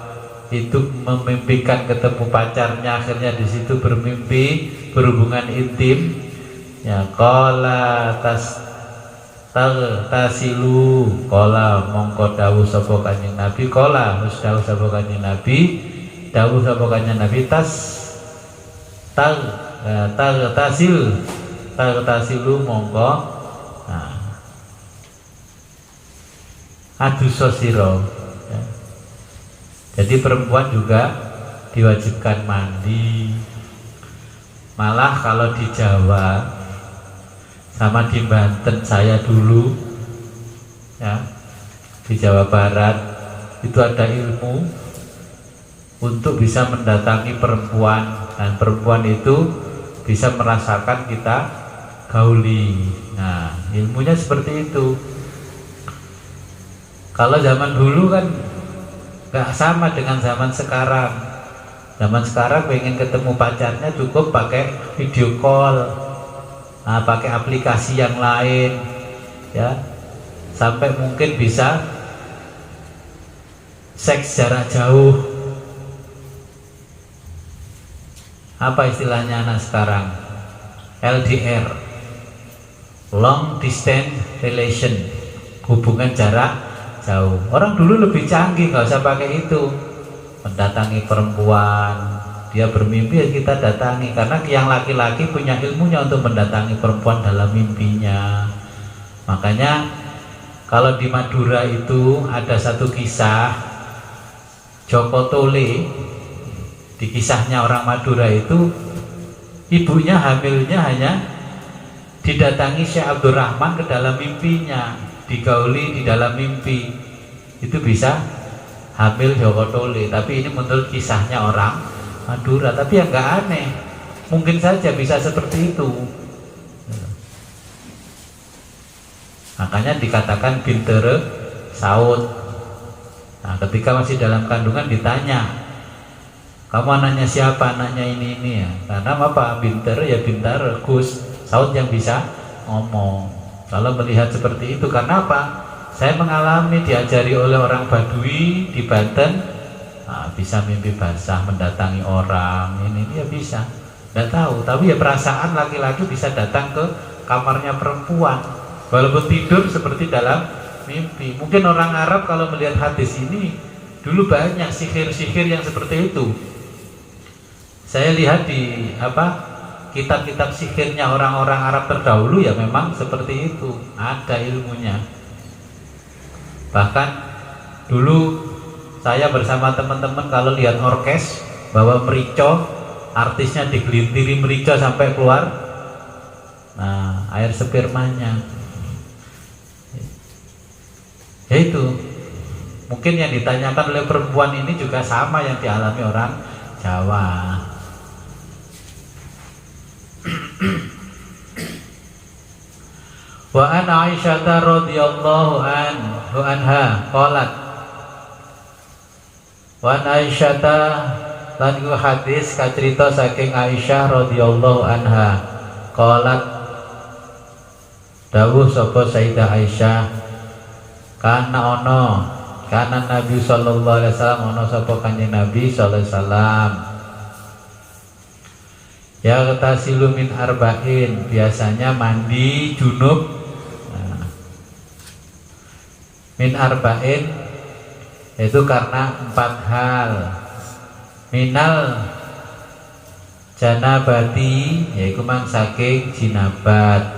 itu memimpikan ketemu pacarnya, akhirnya di situ bermimpi berhubungan intim? Ya qala tasilu qala mongko dawuh sapa Kanjeng Nabi qala wis dawuh sapa Kanjeng Nabi tagtasilu mongko adusa sira. Ya. Jadi perempuan juga diwajibkan mandi. Malah kalau di Jawa sama di Banten saya dulu ya, di Jawa Barat itu ada ilmu untuk bisa mendatangi perempuan, dan perempuan itu bisa merasakan kita gauli. Nah, ilmunya seperti itu. Kalau zaman dulu kan gak sama dengan zaman sekarang. Zaman sekarang pengen ketemu pacarnya cukup pakai video call, pakai aplikasi yang lain, ya, sampai mungkin bisa seks jarak jauh. Apa istilahnya anak sekarang? LDR, long distance relation, hubungan jarak jauh. Orang dulu lebih canggih, nggak usah pakai itu. Mendatangi perempuan, dia bermimpi ya kita datangi, karena yang laki-laki punya ilmunya untuk mendatangi perempuan dalam mimpinya. Makanya kalau di Madura itu ada satu kisah Joko Tole. Di kisahnya orang Madura itu ibunya hamilnya hanya didatangi Syekh Abdurrahman ke dalam mimpinya, digauli di dalam mimpi, itu bisa hamil Joko Tole. Tapi ini menurut kisahnya orang Madura, tapi yang nggak aneh, mungkin saja bisa seperti itu. Makanya dikatakan bintere saud. Nah, ketika masih dalam kandungan ditanya, kamu anaknya siapa? Anaknya ini ya. Karena apa? Bintere ya bintar, Gus saud yang bisa ngomong. Kalau melihat seperti itu, karena apa? Saya mengalami, diajari oleh orang Badui di Banten, bisa mimpi basah, mendatangi orang, ini ya bisa. Nggak tahu, tapi ya perasaan laki-laki bisa datang ke kamarnya perempuan, walaupun tidur seperti dalam mimpi. Mungkin orang Arab kalau melihat hadis ini, dulu banyak sihir-sihir yang seperti itu. Saya lihat di kitab-kitab sihirnya orang-orang Arab terdahulu ya memang seperti itu, ada ilmunya. Bahkan dulu saya bersama teman-teman kalau lihat orkes bawa merica, artisnya digelintiri merica sampai keluar air spermanya. Ya itu mungkin yang ditanyakan oleh perempuan ini juga sama yang dialami orang Jawa. Wa an Aisyah radhiyallahu anha qalat, wa an Aisyah lan iku hadis kacerita saking Aisyah radhiyallahu anha qalat, dawuh sapa Sayyidah Aisyah, kana Nabi sallallahu alaihi wasallam, ono sapa kanjeng Nabi sallallahu alaihi wasallam, ya tasilu min arba'in, biasanya mandi junub min arba'in, itu karena 4 hal. Minal janabati, yaitu mang saking jinabat,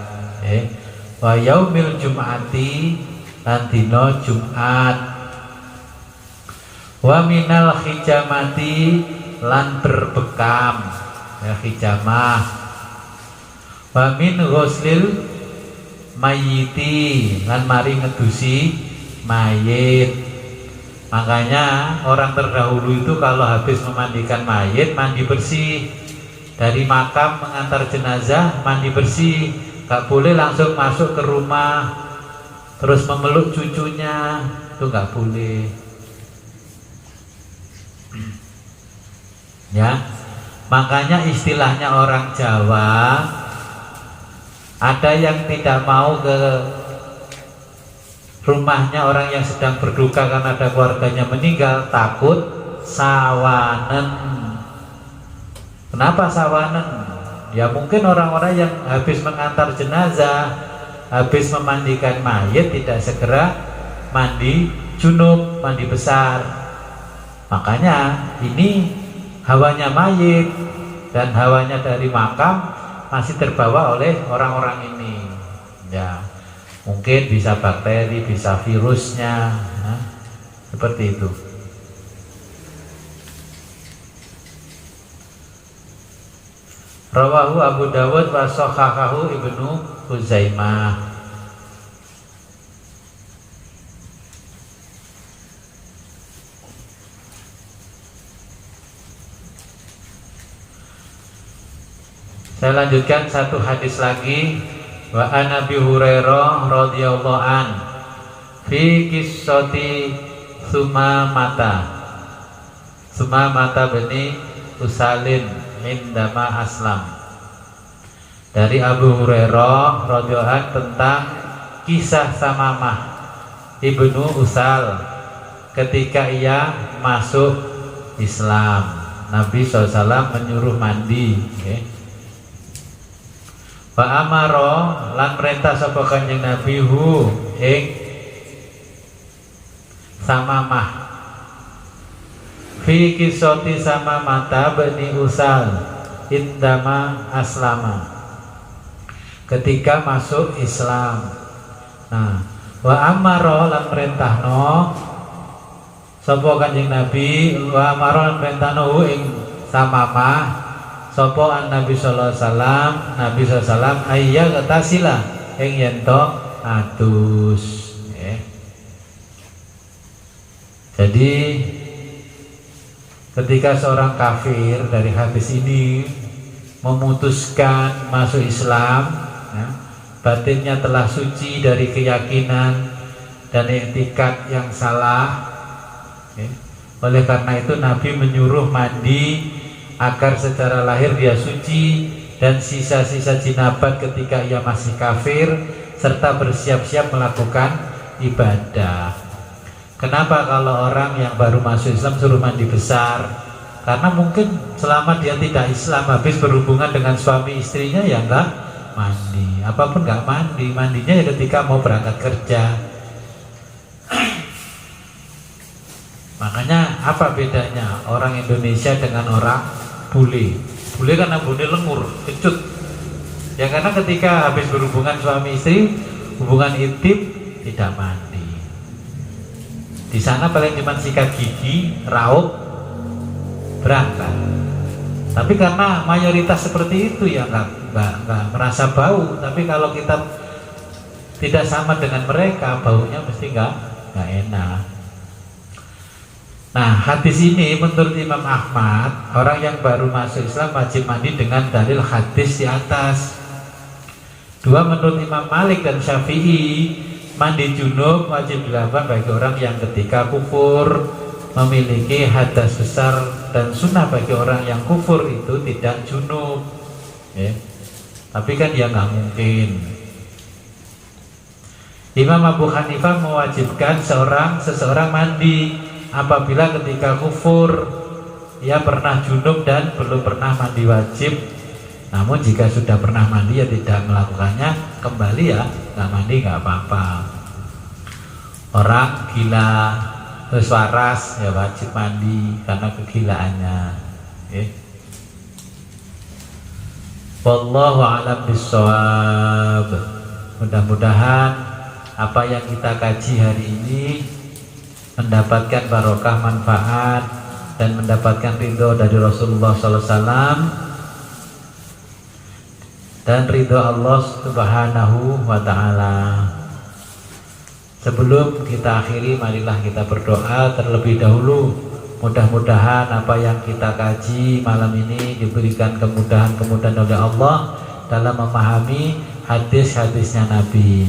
wa yaumil jum'ati, lan dina Jumat, wa minal hijamati, lan berbekam, ya hijamah, wa min ghuslil mayiti, lan mari ngedusi mayit. Makanya orang terdahulu itu kalau habis memandikan mayit mandi bersih. Dari makam mengantar jenazah mandi bersih, gak boleh langsung masuk ke rumah terus memeluk cucunya, itu gak boleh. Ya, makanya istilahnya orang Jawa, ada yang tidak mau ke rumahnya orang yang sedang berduka karena ada keluarganya meninggal, takut sawanen. Kenapa sawanen? Ya mungkin orang-orang yang habis mengantar jenazah, habis memandikan mayit tidak segera mandi junub, mandi besar. Makanya ini hawanya mayit, dan hawanya dari makam masih terbawa oleh orang-orang ini. Ya, mungkin bisa bakteri, bisa virusnya, nah, seperti itu. Rawahu Abu Dawud wa sahahahu Ibnu Huzaimah. Saya lanjutkan satu hadis lagi. Wa an Abi Hurairah radhiyallahu an fi qissati Sumamata bani Usalin indama aslam. Dari Abu Hurairah radhiyallahu an tentang kisah Samamah ibnu Usal ketika ia masuk Islam. Nabi SAW menyuruh mandi, okay. Wa amaro lan perintah sapa Kanjeng Nabi hu ing Samamah fi kisoti Samamata bani Usal indama aslama ketika masuk Islam. Nah, wa amaro lan perintahno sapa Kanjeng Nabi, wa amaro lan perintahno hu ing Samamah sopo an Nabi sallallahu alaihi wasallam, Nabi sallallahu alaihi wasallam ayya ketasila ing yento atus. Jadi ketika seorang kafir dari hadis ini memutuskan masuk Islam, ya, batinnya telah suci dari keyakinan dan iktikad yang salah, ya. Oleh karena itu Nabi menyuruh mandi agar secara lahir dia suci dan sisa-sisa jinabat ketika ia masih kafir, serta bersiap-siap melakukan ibadah. Kenapa kalau orang yang baru masuk Islam suruh mandi besar? Karena mungkin selama dia tidak Islam, habis berhubungan dengan suami istrinya ya enggak mandi, apapun enggak mandi, mandinya ya ketika mau berangkat kerja. Makanya apa bedanya orang Indonesia dengan orang bule? Bule karena bule lengur, kecut. Ya karena ketika habis berhubungan suami istri, hubungan intim tidak mandi. Di sana paling cuma sikat gigi, raup, berangkat. Tapi karena mayoritas seperti itu ya nggak merasa bau. Tapi kalau kita tidak sama dengan mereka, baunya mesti nggak enak. Nah, hadis ini menurut Imam Ahmad, orang yang baru masuk Islam wajib mandi dengan dalil hadis di atas. Dua, menurut Imam Malik dan Syafi'i, mandi junub wajib dilakukan bagi orang yang ketika kufur, memiliki hadas besar, dan sunnah bagi orang yang kufur itu tidak junub. Tapi kan ya nggak mungkin. Imam Abu Hanifah mewajibkan seseorang mandi apabila ketika kufur ia pernah junub dan belum pernah mandi wajib. Namun jika sudah pernah mandi ya tidak melakukannya kembali, ya nggak mandi nggak apa-apa. Orang gila terus waras ya wajib mandi karena kegilaannya. Wallahu a'lam bishawab. Mudah-mudahan apa yang kita kaji hari ini mendapatkan barokah, manfaat, dan mendapatkan ridho dari Rasulullah SAW dan ridho Allah Subhanahu wa Ta'ala. Sebelum kita akhiri, marilah kita berdoa terlebih dahulu. Mudah-mudahan apa yang kita kaji malam ini diberikan kemudahan-kemudahan oleh Allah dalam memahami hadis-hadisnya Nabi.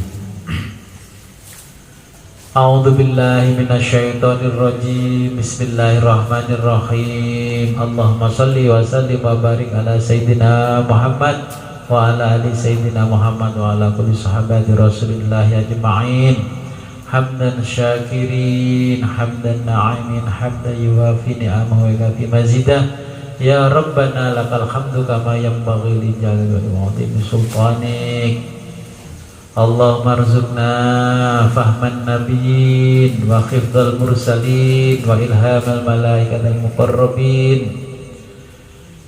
A'udzu billahi minasyaitonir rajim. Bismillahirrahmanirrahim. Allahumma shalli wa sallim wa barik ala sayyidina Muhammad wa ala ali sayyidina Muhammad wa ala kulli sahabati Rasulillah ajma'in. Hamdan syakirin, hamdan na'imin, hamdan yuwafi ni'amahu wa yukafi mazidah. Ya Rabbana lakal hamdu kama yanbaghi li jalali wa 'azimi sultanik. Allahumma arzuqna fahman nabiyyin wa hifdzal mursalin wa ilhamal malaikatil muqarrabin.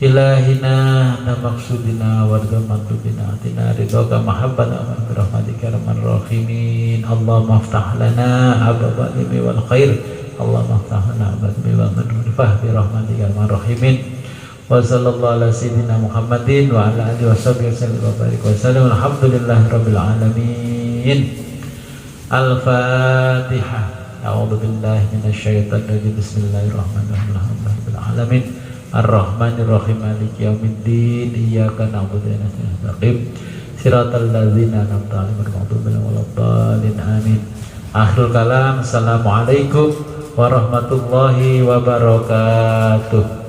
ilahina na maksudina warga mantubina atina ridhoka mahabbana wa birahmatika arhamar rahimin. Allahumma aftah lana abwaaba ilmi wal khair. Allahumma aftah lana abwaaba ilmi wal manfa'ah bi rahmatika arhamar rahimin. Wa sallallahu ala sayyidina Muhammadin wa ala alihi washabihi wasallam wa barik wa sallam. Alhamdulillahi rabbil alamin. Al-Fatihah. A'udzu billahi minasyaitonir rajim. Bismillahirrahmanirrahim. Alhamdulillahi rabbil alamin. Ar-Rahmanir-Rahim Maliki yaumiddin. Iyyaka na'budu wa iyyaka nasta'in. Shiratal ladzina an'amta 'alaihim ghairil maghdubi 'alaihim waladdallin. Amin. Akhirul kalam. Assalamualaikum warahmatullahi wabarakatuh.